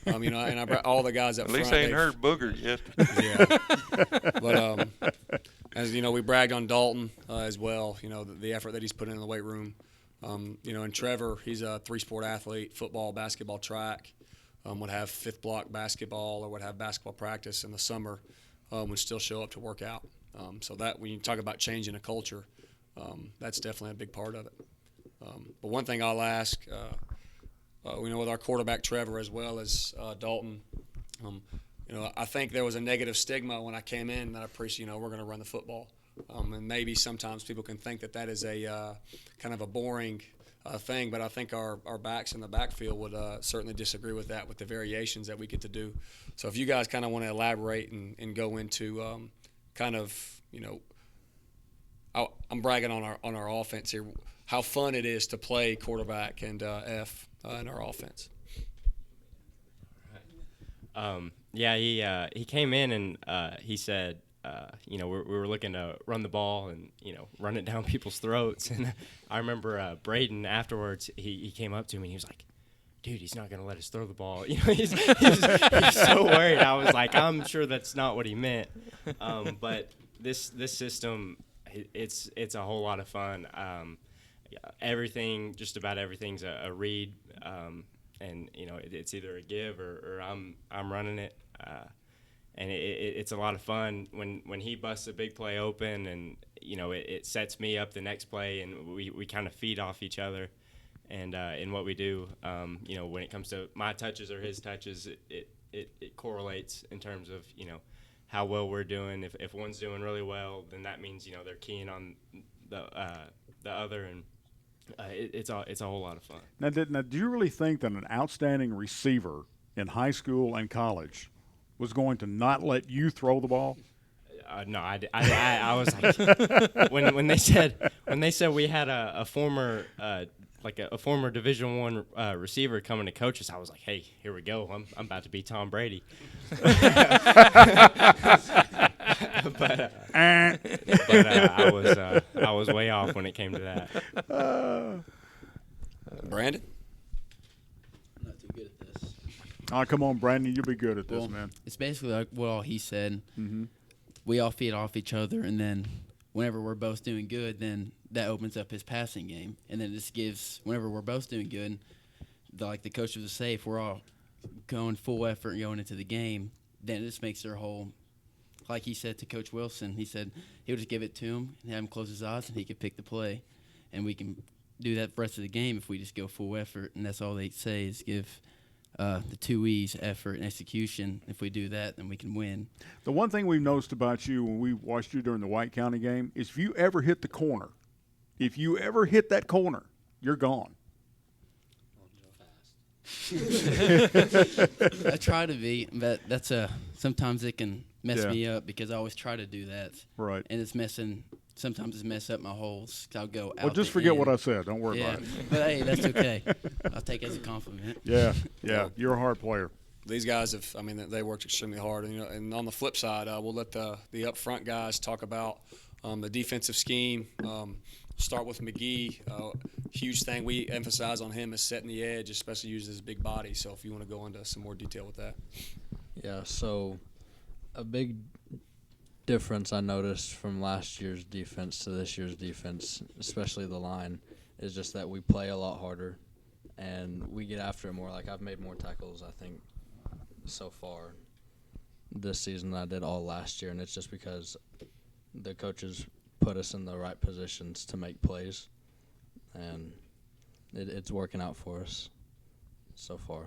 And I brought all the guys up At front. least I ain't heard Booger yet. Yeah. But as we bragged on Dalton as well. The effort that he's put in the weight room. And Trevor, he's a 3-sport athlete: football, basketball, track. Would have fifth block basketball or would have basketball practice in the summer. Would still show up to work out. So that when you talk about changing a culture, that's definitely a big part of it. But one thing I'll ask, with our quarterback Trevor as well as Dalton, I think there was a negative stigma when I came in that I preached, we're going to run the football. And maybe sometimes people can think that is a kind of a boring thing, but I think our backs in the backfield would certainly disagree with that, with the variations that we get to do. So if you guys kind of want to elaborate and go into I'm bragging on our offense here, how fun it is to play quarterback and F in our offense. He came in and he said, we were looking to run the ball and, run it down people's throats. And I remember Braden afterwards, he came up to me and he was like, dude, he's not going to let us throw the ball. He's so worried. I was like, I'm sure that's not what he meant. But this system, it's a whole lot of fun. Just about everything's a read. And it's either a give or I'm running it. And it's a lot of fun when he busts a big play open, and it sets me up the next play, and we kind of feed off each other. And in what we do, when it comes to my touches or his touches, it correlates in terms of how well we're doing. If one's doing really well, then that means they're keying on the other, and it's a whole lot of fun. Now, do you really think that an outstanding receiver in high school and college was going to not let you throw the ball? No, I was like, when they said we had a former a former Division I receiver coming to coach us, I was like, hey, here we go. I'm about to be Tom Brady. but I was way off when it came to that. Brandon? I'm not too good at this. Oh, come on, Brandon. You'll be good at this, man. It's basically like what all he said. Mm-hmm. We all feed off each other, and then whenever we're both doing good, then that opens up his passing game. And then this gives, whenever we're both doing good, the coach of the safe, we're all going full effort going into the game, then it just makes their whole, like he said to Coach Wilson, he said he would just give it to him and have him close his eyes and he could pick the play. and we can do that the rest of the game if we just go full effort. And that's all they say is give the 2 E's, effort and execution. If we do that, then we can win. The one thing we've noticed about you when we watched you during the White County game is if you ever hit the corner, you're gone. I try to be, but that's sometimes it can mess me up because I always try to do that. Right. And sometimes it's mess up my holes. 'Cause I'll go out. Well, just forget what I said. Don't worry about it. But hey, that's okay. I'll take it as a compliment. Yeah. You're a hard player. These guys they worked extremely hard, and on the flip side, we'll let the up front guys talk about the defensive scheme. Start with McGee. Huge thing we emphasize on him is setting the edge, especially using his big body. So if you want to go into some more detail with that. Yeah, so a big difference I noticed from last year's defense to this year's defense, especially the line, is just that we play a lot harder and we get after it more. Like, I've made more tackles, I think, so far this season than I did all last year, and it's just because the coaches put us in the right positions to make plays, and it's working out for us so far.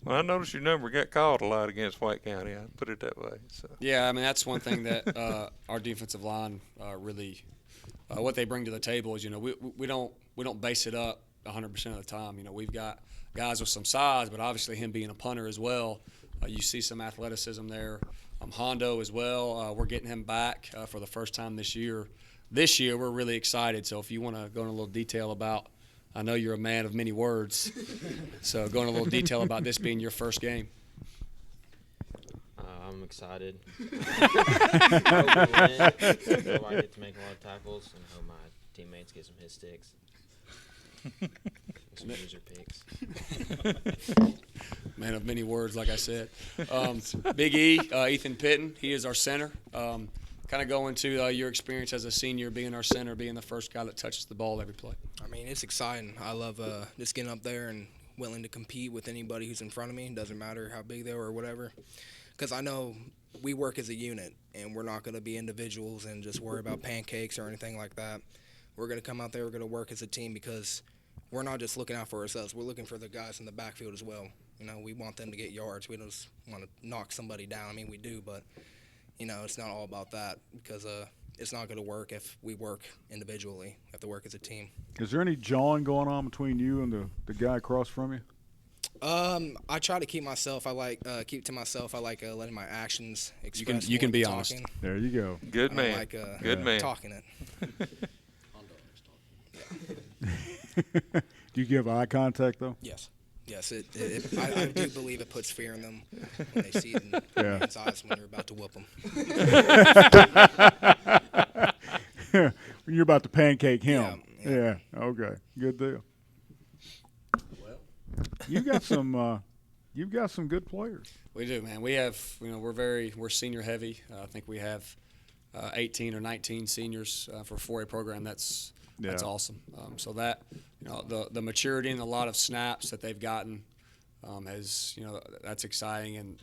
Well, I noticed your number got called a lot against White County. I put it that way. So. Yeah, that's one thing that our defensive line really what they bring to the table is we don't base it up 100% of the time. We've got guys with some size, but obviously him being a punter as well, you see some athleticism there. Hondo as well. We're getting him back for the first time this year. This year we're really excited. So if you want to go into a little detail about, I know you're a man of many words, so go into a little detail about this being your first game. I'm excited. I hope we win. I get to make a lot of tackles and hope my teammates get some hit sticks. Some user picks. Man of many words, like I said. Big E, Ethan Pitton, he is our center. Kind of go into your experience as a senior, being our center, being the first guy that touches the ball every play. It's exciting. I love just getting up there and willing to compete with anybody who's in front of me. It doesn't matter how big they are or whatever. Because I know we work as a unit, and we're not going to be individuals and just worry about pancakes or anything like that. We're going to come out there, we're going to work as a team because we're not just looking out for ourselves. We're looking for the guys in the backfield as well. We want them to get yards. We don't just want to knock somebody down. We do, but, it's not all about that because it's not going to work if we work individually. We have to work as a team. Is there any jawing going on between you and the guy across from you? I try to keep myself. Keep to myself. I like letting my actions express. You can be talking. honest. There you go. Good man. Good man. Talking it. Do you give eye contact though? Yes. I do believe it puts fear in them when they see it in man's eyes when you're about to whoop them. When you're about to pancake him. Yeah. Okay. Good deal. Well, you've got some good players. We do, man. We have, we're senior heavy. I think we have 18 or 19 seniors for a 4A program. That's awesome. So that, the maturity and a lot of snaps that they've gotten that's exciting. And,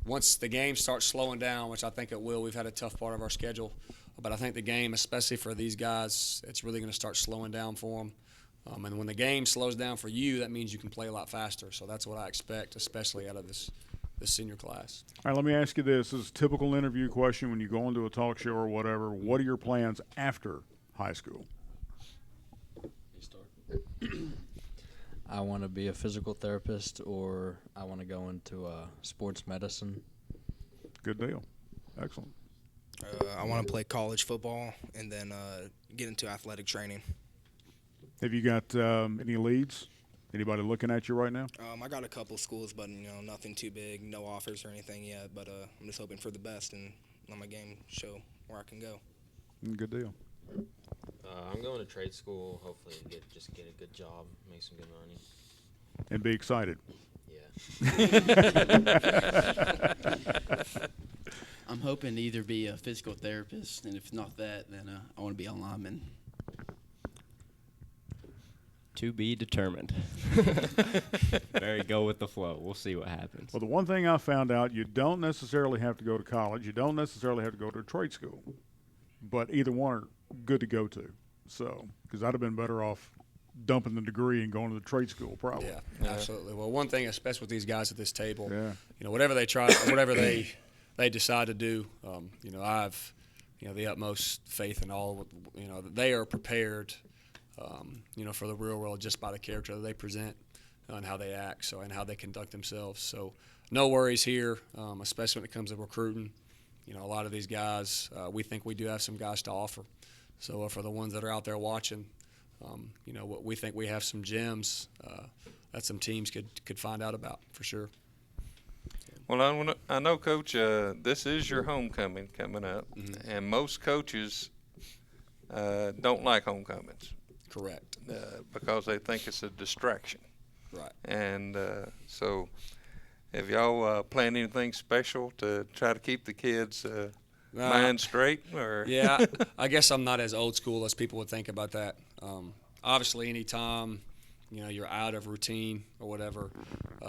once the game starts slowing down, which I think it will, we've had a tough part of our schedule. But I think the game, especially for these guys, it's really going to start slowing down for them. And when the game slows down for you, that means you can play a lot faster. So that's what I expect, especially out of this senior class. All right, let me ask you this. This is a typical interview question when you go into a talk show or whatever. What are your plans after high school? I want to be a physical therapist, or I want to go into sports medicine. Good deal. Excellent. I want to play college football and then get into athletic training. Have you got any leads? Anybody looking at you right now? I got a couple schools, but nothing too big, no offers or anything yet. But I'm just hoping for the best and let my game show where I can go. Good deal. I'm going to trade school. Hopefully, get a good job, make some good money, and be excited. Yeah. I'm hoping to either be a physical therapist, and if not that, then I want to be a lineman. To be determined. Very go with the flow. We'll see what happens. Well, the one thing I found out, you don't necessarily have to go to college. You don't necessarily have to go to a trade school. But either one are good to go to. So, because I'd have been better off dumping the degree and going to the trade school probably. Yeah, absolutely. Well, one thing, especially with these guys at this table, Yeah. Whatever they try, whatever they decide to do, I've, the utmost faith in all, that they are prepared, for the real world just by the character that they present and how they act, and how they conduct themselves. So no worries here, especially when it comes to recruiting. A lot of these guys, we think we do have some guys to offer. So for the ones that are out there watching, we think we have some gems that some teams could find out about for sure. Well, I know, Coach, this is your homecoming coming up, Mm-hmm. and most coaches don't like homecomings. Correct. Because they think it's a distraction. Right. And so have y'all planned anything special to try to keep the kids' mind straight? Or Yeah, I guess I'm not as old school as people would think about that. Obviously, any time you're out of routine or whatever,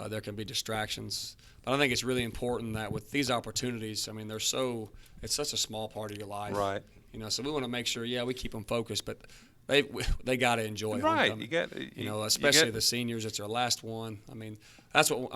there can be distractions. But I think it's really important that with these opportunities, it's such a small part of your life. Right. So we want to make sure, we keep them focused, but they got to enjoy right. homecoming. Especially the seniors. It's their last one. That's what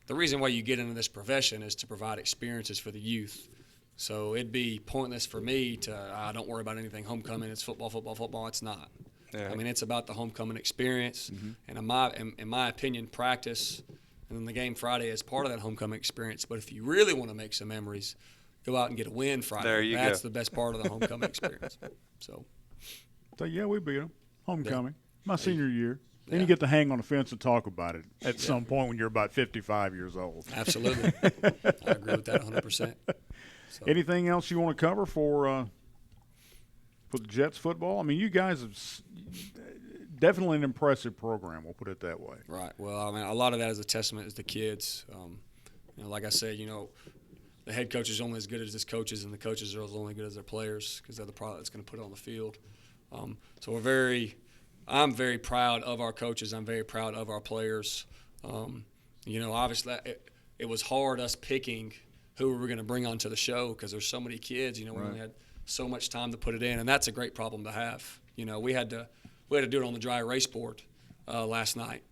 the reason why you get into this profession is to provide experiences for the youth. So it'd be pointless for me to don't worry about anything. Homecoming, it's football, football, football. It's not. Yeah. It's about the homecoming experience. Mm-hmm. And in my opinion, practice and then the game Friday is part of that homecoming experience. But if you really want to make some memories, go out and get a win Friday. There you That's go. the best part of the homecoming experience. So yeah, we beat them. Homecoming. My senior year. Then Yeah. you get to hang on the fence and talk about it at some point when you're about 55 years old. Absolutely. I agree with that 100%. So. Anything else you want to cover for the Jets football? You guys have definitely an impressive program. We'll put it that way. Right. Well, a lot of that is a testament to the kids. Like I said, the head coach is only as good as his coaches, and the coaches are only good as their players because they're the product that's going to put it on the field. So I'm very proud of our coaches. I'm very proud of our players. Obviously it was hard us picking who we were going to bring onto the show because there's so many kids. We only had so much time to put it in, and that's a great problem to have. We had to do it on the dry erase board last night.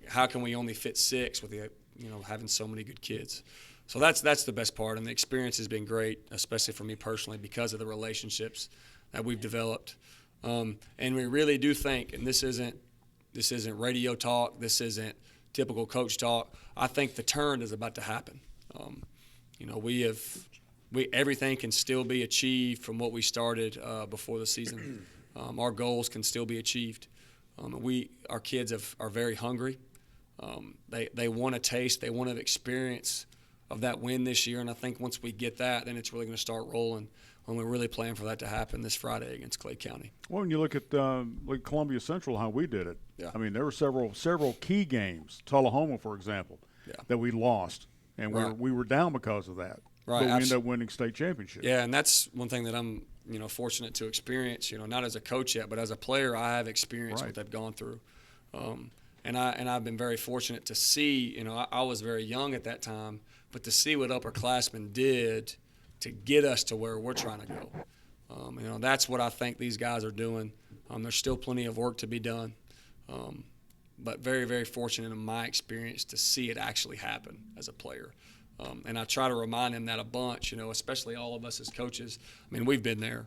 How can we only fit 6 with having so many good kids? So that's the best part, and the experience has been great, especially for me personally because of the relationships that we've developed. And we really do think, and this isn't radio talk, this isn't typical coach talk. I think the turn is about to happen. Everything can still be achieved from what we started before the season. Our goals can still be achieved. Our kids are very hungry. They want a taste. They want an experience of that win this year. And I think once we get that, then it's really going to start rolling when we're really planning for that to happen this Friday against Clay County. Well, when you look at Columbia Central, how we did it. Yeah. There were several key games, Tullahoma, for example, that we lost, and we were down because of that. Right. But we ended up winning state championship. Yeah, and that's one thing that I'm fortunate to experience. Not as a coach yet, but as a player, I have experienced what they've gone through. And I've been very fortunate to see. I was very young at that time, but to see what upperclassmen did to get us to where we're trying to go. That's what I think these guys are doing. There's still plenty of work to be done, but very, very fortunate in my experience to see it actually happen as a player. And I try to remind them that a bunch, especially all of us as coaches. We've been there.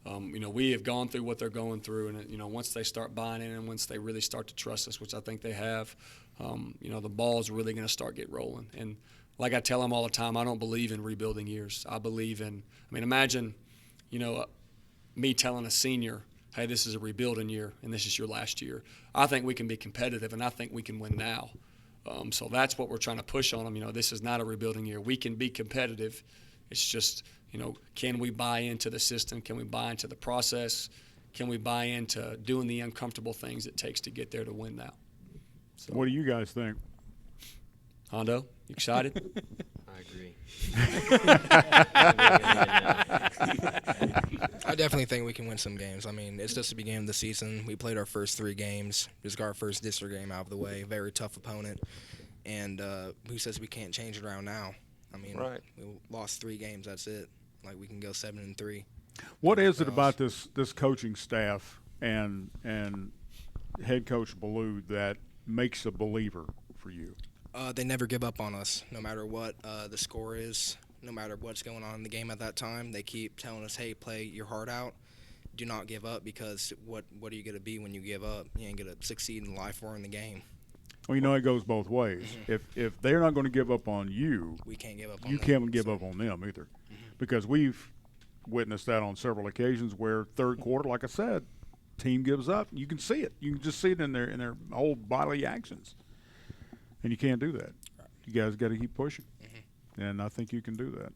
We have gone through what they're going through, and once they start buying in and once they really start to trust us, which I think they have, the ball is really going to start get rolling. And like I tell them all the time, I don't believe in rebuilding years. I believe in. Imagine, me telling a senior, "Hey, this is a rebuilding year, and this is your last year." I think we can be competitive, and I think we can win now. So that's what we're trying to push on them. This is not a rebuilding year. We can be competitive. It's just, can we buy into the system? Can we buy into the process? Can we buy into doing the uncomfortable things it takes to get there to win now? So, what do you guys think? Hondo, you excited? I agree. I definitely think we can win some games. It's just the beginning of the season. We played our first 3 games. Just got our first district game out of the way. Very tough opponent. And who says we can't change it around now? Right. We lost 3 games. That's it. Like we can go 7-3. What is it about this coaching staff and head coach Belew that makes a believer for you? They never give up on us, no matter what the score is, no matter what's going on in the game at that time. They keep telling us, hey, play your heart out. Do not give up, because what are you going to be when you give up? You ain't going to succeed in life or in the game. Well, it goes both ways. If they're not going to give up on you, we can't give up on you them. can't give up on them either. Because we've witnessed that on several occasions where third quarter, like I said, team gives up. You can see it. You can just see it in their whole bodily actions. And you can't do that. You guys got to keep pushing. And I think you can do that.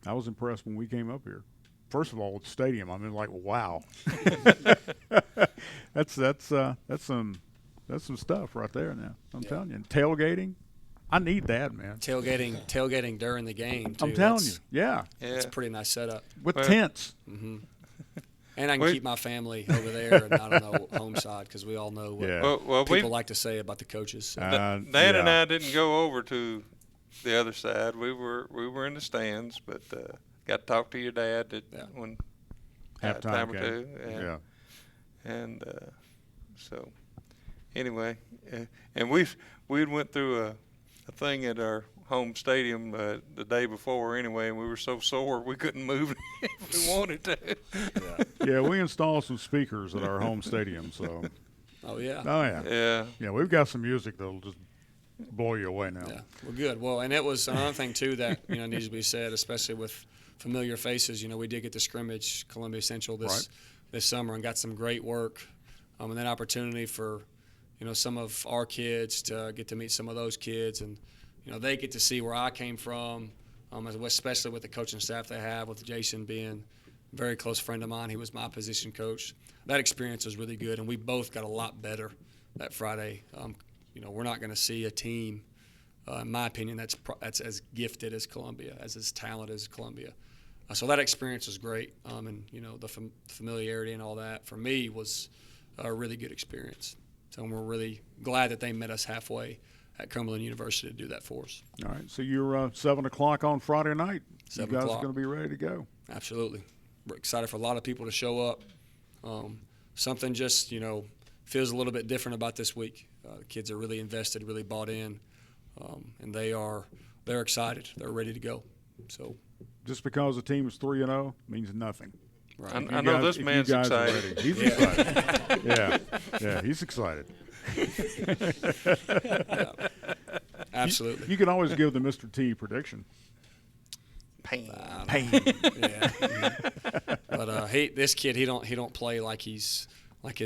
I was impressed when we came up here. First of all, with the stadium, I mean, like, wow. that's some stuff right there now. I'm telling you. And tailgating, I need that, man. Tailgating during the game, too. I'm telling you, yeah. It's a pretty nice setup. With tents. And I can keep my family over there and not on the home side, because we all know what people like to say about the coaches. So. Dan and I didn't go over to the other side. We were in the stands, but got to talk to your dad when halftime or two. And so anyway, and we went through a thing at our home stadium the day before anyway, and we were so sore we couldn't move if we wanted to. Yeah, we installed some speakers at our home stadium. So. Oh yeah. Yeah, we've got some music that'll just blow you away now. Yeah, well, good. Well, and it was another thing too that needs to be said, especially with familiar faces. We did get to scrimmage Columbia Central this summer and got some great work, and that opportunity for some of our kids to get to meet some of those kids, and they get to see where I came from, especially with the coaching staff they have, with Jason being a very close friend of mine. He was my position coach. That experience was really good, and we both got a lot better that Friday. We're not going to see a team, in my opinion, that's as gifted as Columbia, as talented as Columbia. So that experience was great, and the familiarity and all that for me was a really good experience. So we're really glad that they met us halfway at Cumberland University to do that for us. All right, so you're 7 o'clock on Friday night. 7 You guys o'clock. are going to be ready to go. Absolutely. We're excited for a lot of people to show up. Something just, feels a little bit different about this week. The kids are really invested, really bought in, and they're excited. They're ready to go. So, just because the team is 3-0 means nothing. Right. I know this man's excited. He's excited. Yeah, he's excited. Absolutely. You can always give the Mr. T prediction. Pain. Yeah. But this kid, he don't play like his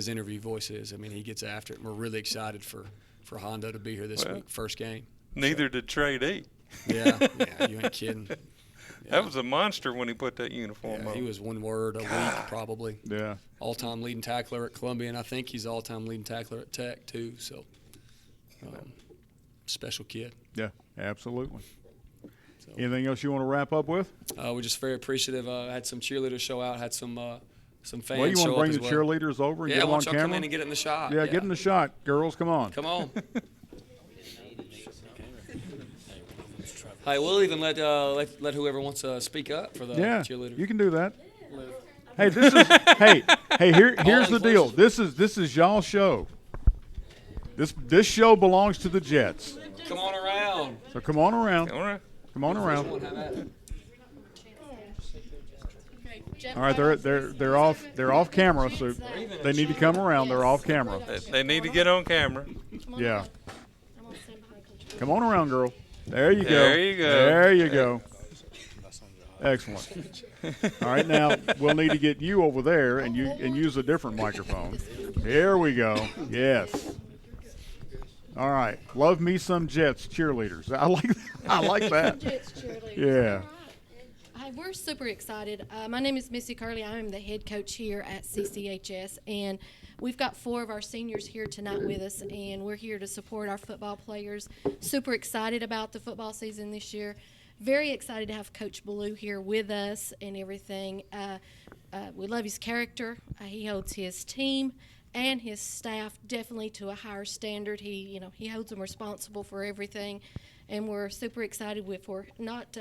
interview voice is. I mean, he gets after it. And we're really excited for Hondo to be here this week, first game. Neither did Trey D. Yeah, you ain't kidding. Yeah. That was a monster when he put that uniform on. He was one word a week probably. Yeah. All-time leading tackler at Columbia, and I think he's all-time leading tackler at Tech too. So, special kid. Yeah, absolutely. So, anything else you want to wrap up with? We're just very appreciative. Had some cheerleaders show out. Had some fans. Well, you want to bring the cheerleaders over and get them on camera? Yeah, come in and get it in the shot. Yeah, get in the shot, girls. Come on. Come on. Hey, we'll even let whoever wants to speak up for the cheerleaders. You can do that. Hey, this is here's the deal. This is y'all's show. This show belongs to the Jets. Come on around. So come on around. Come on around. All right, they're off camera, so they need to come around. They're off camera. They need to get on camera. Yeah. Come on around, girl. There you go. There you go. There you go. Excellent. All right, now we'll need to get you over there and use a different microphone. Here we go. Yes. All right. Love me some Jets cheerleaders. I like that. Jets cheerleaders. Yeah. Hi, we're super excited. My name is Missy Curley. I am the head coach here at CCHS, and we've got 4 of our seniors here tonight with us, and we're here to support our football players. Super excited about the football season this year. Very excited to have Coach Belew here with us and everything. We love his character. He holds his team and his staff definitely to a higher standard. He holds them responsible for everything, and we're super excited for not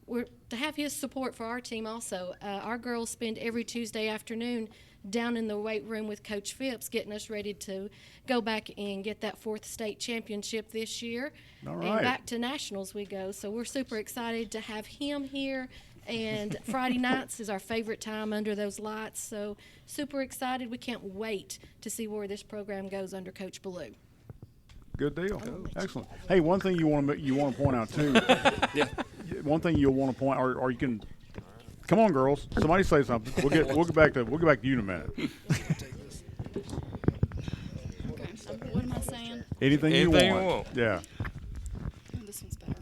to have his support for our team also. Our girls spend every Tuesday afternoon down in the weight room with Coach Phipps, getting us ready to go back and get that 4th state championship this year. All right. And back to nationals we go. So we're super excited to have him here. And Friday nights is our favorite time under those lights. So super excited. We can't wait to see where this program goes under Coach Belew. Good deal. Excellent. Hey, one thing you want to point out too. Yeah. One thing you'll want to point, or you can. Come on, girls. Somebody say something. We'll get back to you in a minute. Okay. What am I saying? Anything you want. Yeah. Oh, this one's better.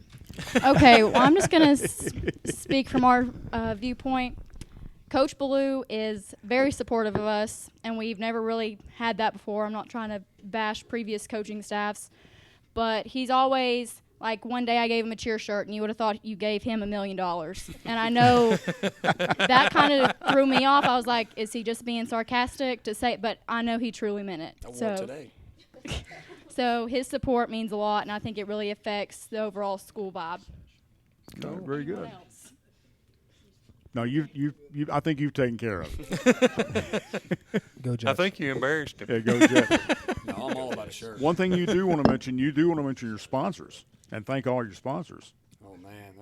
Okay. Well, I'm just gonna speak from our viewpoint. Coach Belew is very supportive of us, and we've never really had that before. I'm not trying to bash previous coaching staffs, but he's always. Like, one day I gave him a cheer shirt, and you would have thought you gave him $1 million. And I know that kind of threw me off. I was like, is he just being sarcastic to say it? But I know he truly meant it. I wore it today. So his support means a lot, and I think it really affects the overall school vibe. No, very good. No, I think you've taken care of it. Go Jets. I think you embarrassed him. Yeah, go Jets. No, I'm all about a shirt. One thing you do want to mention, your sponsors, and thank all your sponsors. Oh man,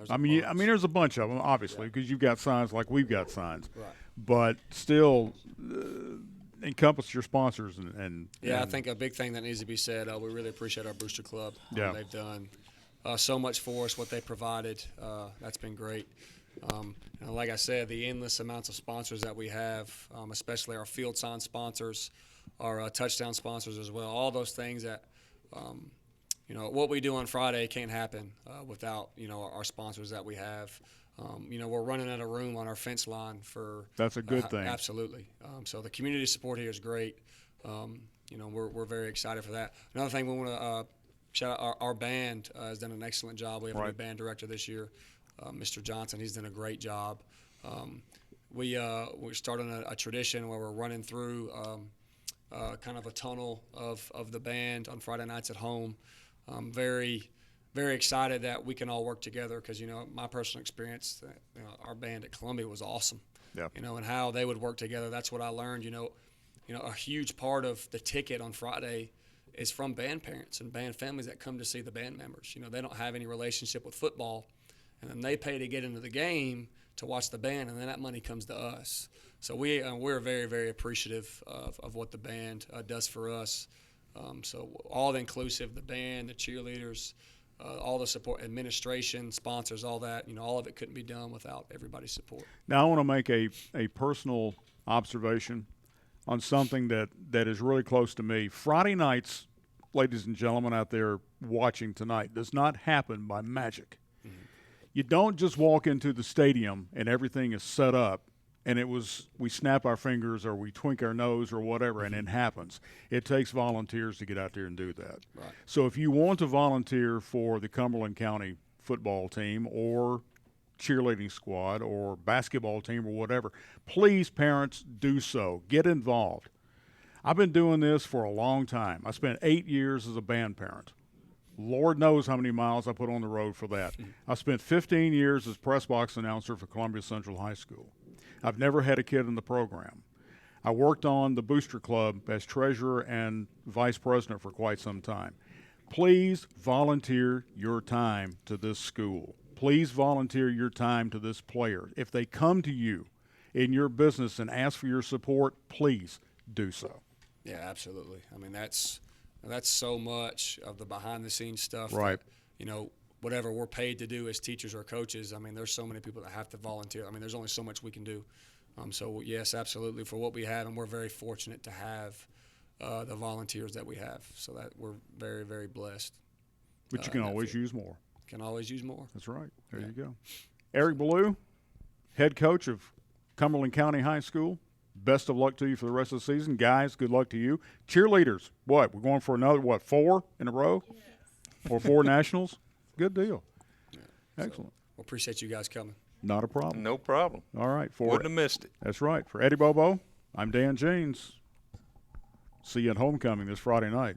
there's a bunch of them, obviously, because you've got signs like we've got signs. Right. But still, encompass your sponsors and. I think a big thing that needs to be said. We really appreciate our Booster Club. Yeah. They've done so much for us. What they provided, that's been great. Like I said, the endless amounts of sponsors that we have, especially our field sign sponsors, our touchdown sponsors as well. All those things that, what we do on Friday can't happen without, our sponsors that we have. We're running out of room on our fence line for. That's a good thing. Absolutely. So the community support here is great. We're very excited for that. Another thing we want to shout out, our band has done an excellent job. We have a new band director this year. Mr. Johnson, he's done a great job. We're starting a tradition where we're running through kind of a tunnel of the band on Friday nights at home. I'm very, very excited that we can all work together because, my personal experience, our band at Columbia was awesome. Yeah. And how they would work together. That's what I learned. A huge part of the ticket on Friday is from band parents and band families that come to see the band members. They don't have any relationship with football. And then they pay to get into the game to watch the band, and then that money comes to us. So we're very, very appreciative of what the band does for us. So all inclusive, the band, the cheerleaders, all the support, administration, sponsors, all that, all of it couldn't be done without everybody's support. Now I want to make a personal observation on something that is really close to me. Friday nights, ladies and gentlemen out there watching tonight, does not happen by magic. You don't just walk into the stadium and everything is set up and we snap our fingers or we twink our nose or whatever and it happens. It takes volunteers to get out there and do that. Right. So if you want to volunteer for the Cumberland County football team or cheerleading squad or basketball team or whatever, please, parents, do so. Get involved. I've been doing this for a long time. I spent 8 years as a band parent. Lord knows how many miles I put on the road for that. I spent 15 years as press box announcer for Columbia Central High School. I've never had a kid in the program. I worked on the Booster Club as treasurer and vice president for quite some time. Please volunteer your time to this school. Please volunteer your time to this player. If they come to you in your business and ask for your support, please do so. Yeah, absolutely. I mean, that's so much of the behind-the-scenes stuff. Right. That, whatever we're paid to do as teachers or coaches, I mean, there's so many people that have to volunteer. I mean, there's only so much we can do. So, yes, absolutely, for what we have, and we're very fortunate to have the volunteers that we have. So that we're very, very blessed. But you can always use more. Can always use more. That's right. There you go. Eric Belew, head coach of Cumberland County High School. Best of luck to you for the rest of the season. Guys, good luck to you. Cheerleaders, we're going for another, 4 in a row? Yes. Or 4 nationals? Good deal. Yeah. Excellent. So, we appreciate you guys coming. Not a problem. No problem. All right. Wouldn't have missed it. That's right. For Eddie Bobo, I'm Dan James. See you at homecoming this Friday night.